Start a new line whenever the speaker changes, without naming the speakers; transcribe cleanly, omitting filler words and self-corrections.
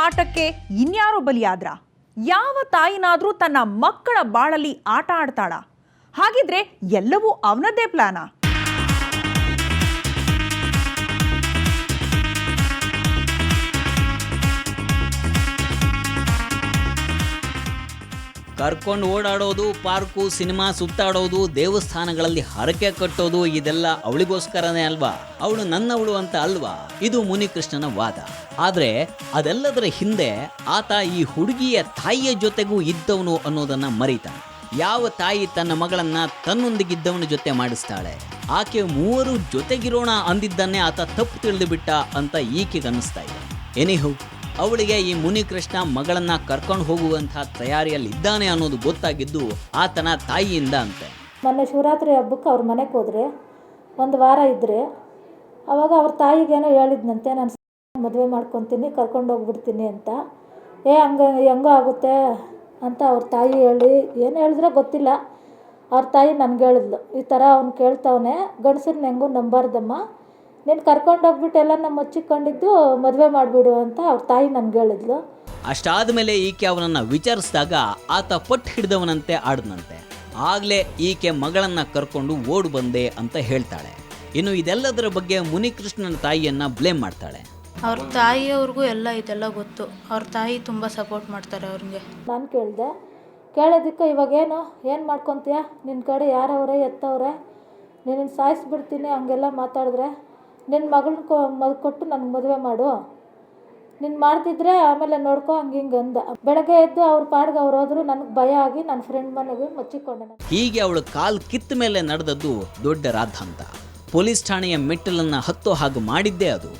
ಆಟಕ್ಕೆ ಇನ್ಯಾರೋ ಬಲಿಯಾದ್ರ? ಯಾವ ತಾಯಿನಾದ್ರೂ ತನ್ನ ಮಕ್ಕಳ ಬಾಳಲ್ಲಿ ಆಟ ಆಡ್ತಾಳ? ಹಾಗಿದ್ರೆ ಎಲ್ಲವೂ ಅವನದ್ದೇ ಪ್ಲಾನಾ?
ಕರ್ಕೊಂಡು ಓಡಾಡೋದು, ಪಾರ್ಕು, ಸಿನಿಮಾ ಸುತ್ತಾಡೋದು, ದೇವಸ್ಥಾನಗಳಲ್ಲಿ ಹರಕೆ ಕಟ್ಟೋದು, ಇದೆಲ್ಲ ಅವಳಿಗೋಸ್ಕರನೇ ಅಲ್ವಾ? ಅವಳು ನನ್ನವಳು ಅಂತ ಅಲ್ವಾ? ಇದು ಮುನಿಕೃಷ್ಣನ ವಾದ. ಆದರೆ ಅದೆಲ್ಲದರ ಹಿಂದೆ ಆತ ಈ ಹುಡುಗಿಯ ತಾಯಿಯ ಜೊತೆಗೂ ಇದ್ದವನು ಅನ್ನೋದನ್ನ ಮರೀತಾನೆ. ಯಾವ ತಾಯಿ ತನ್ನ ಮಗಳನ್ನ ತನ್ನೊಂದಿಗಿದ್ದವನ ಜೊತೆ ಮಾಡಿಸ್ತಾಳೆ? ಆಕೆ ಮೂವರು ಜೊತೆಗಿರೋಣ ಅಂದಿದ್ದನ್ನೇ ಆತ ತಪ್ಪು ತಿಳಿದು ಬಿಟ್ಟ ಅಂತ ಈಕೆಗೆ ಅನ್ನಿಸ್ತಾ ಇದೆ. ಎನಿಹೌ, ಅವಳಿಗೆ ಈ ಮುನಿಕೃಷ್ಣ ಮಗಳನ್ನ ಕರ್ಕೊಂಡು ಹೋಗುವಂತಹ ತಯಾರಿಯಲ್ಲಿ ಇದ್ದಾನೆ ಅನ್ನೋದು ಗೊತ್ತಾಗಿದ್ದು ಆತನ ತಾಯಿಯಿಂದ ಅಂತೆ.
ಮೊನ್ನೆ ಶಿವರಾತ್ರಿ ಹಬ್ಬಕ್ಕೆ ಅವ್ರ ಮನೆಗೆ ಹೋದ್ರೆ ಒಂದು ವಾರ ಇದ್ದರೆ ಅವಾಗ ಅವ್ರ ತಾಯಿಗೇನೋ ಹೇಳಿದ್ನಂತೆ, ನಾನು ಮದುವೆ ಮಾಡ್ಕೊತೀನಿ, ಕರ್ಕೊಂಡು ಹೋಗ್ಬಿಡ್ತೀನಿ ಅಂತ. ಹೆಂಗೋ ಆಗುತ್ತೆ ಅಂತ ಅವ್ರ ತಾಯಿ ಹೇಳಿ ಏನು ಹೇಳಿದ್ರೆ ಗೊತ್ತಿಲ್ಲ. ಅವ್ರ ತಾಯಿ ನನಗೆ ಹೇಳಿದ್ಲು, ಈ ಥರ ಅವ್ನು ಕೇಳ್ತವನೆ, ಗಂಡಸರನ್ನ ಹೆಂಗೂ ನಂಬಾರ್ದಮ್ಮ, ನೀನು ಕರ್ಕೊಂಡೋಗ್ಬಿಟ್ಟು ಎಲ್ಲ ನಮ್ಮ ಮುಚ್ಚಿಕೊಂಡಿದ್ದು ಮದುವೆ ಮಾಡಿಬಿಡು ಅಂತ ಅವ್ರ ತಾಯಿ ನನಗೆ ಹೇಳಿದ್ಲು.
ಅಷ್ಟಾದಮೇಲೆ ಈಕೆ ಅವನನ್ನು ವಿಚಾರಿಸಿದಾಗ ಆತ ಪಟ್ಟು ಹಿಡಿದವನಂತೆ ಆಡದಂತೆ. ಆಗಲೇ ಈಕೆ ಮಗಳನ್ನ ಕರ್ಕೊಂಡು ಓಡು ಬಂದೆ ಅಂತ ಹೇಳ್ತಾಳೆ. ಇನ್ನು ಇದೆಲ್ಲದರ ಬಗ್ಗೆ ಮುನಿಕೃಷ್ಣನ ತಾಯಿಯನ್ನು ಬ್ಲೇಮ್ ಮಾಡ್ತಾಳೆ.
ಅವ್ರ ತಾಯಿಯವ್ರಿಗೂ ಇದೆಲ್ಲ ಗೊತ್ತು. ಅವ್ರ ತಾಯಿ ತುಂಬ ಸಪೋರ್ಟ್ ಮಾಡ್ತಾರೆ ಅವ್ರಿಗೆ.
ನಾನು ಕೇಳೋದಕ್ಕೆ ಇವಾಗೇನು ಮಾಡ್ಕೊತೀಯ, ನಿನ್ನ ಕಡೆ ಯಾರವ್ರೆ ಎತ್ತವ್ರೆ, ನಿನ್ನ ಸಾಯಿಸ್ಬಿಡ್ತೀನಿ ಹಂಗೆಲ್ಲ ಮಾತಾಡಿದ್ರೆ, ನಿನ್ನ ಮಗಳನ್ನ ಕೊಟ್ಟು ನನಗೆ ಮದುವೆ ಮಾಡು, ನೀನು ಮಾಡ್ತಿದ್ರೆ ಆಮೇಲೆ ನೋಡ್ಕೊ ಹಿಂಗೆ ಅಂದ. ಬೆಳಗ್ಗೆ ಎದ್ದು ಅವ್ರ ಪಾಡ್ಗೆ ಅವ್ರು ಹೋದ್ರು, ನನಗೆ ಭಯ ಆಗಿ ನನ್ನ ಫ್ರೆಂಡ್ ಮನೆಗೆ ಮುಚ್ಚಿಕೊಂಡೆ.
ಹೀಗೆ ಅವಳು ಕಾಲು ಕಿತ್ತ ಮೇಲೆ ನಡೆದದ್ದು ದೊಡ್ಡ ರಾದ್ಧಾಂತ. ಪೊಲೀಸ್ ಠಾಣೆಯ ಮೆಟ್ಟಲನ್ನು ಹತ್ತೋ ಹಾಗೆ ಮಾಡಿದ್ದೇ ಅದು.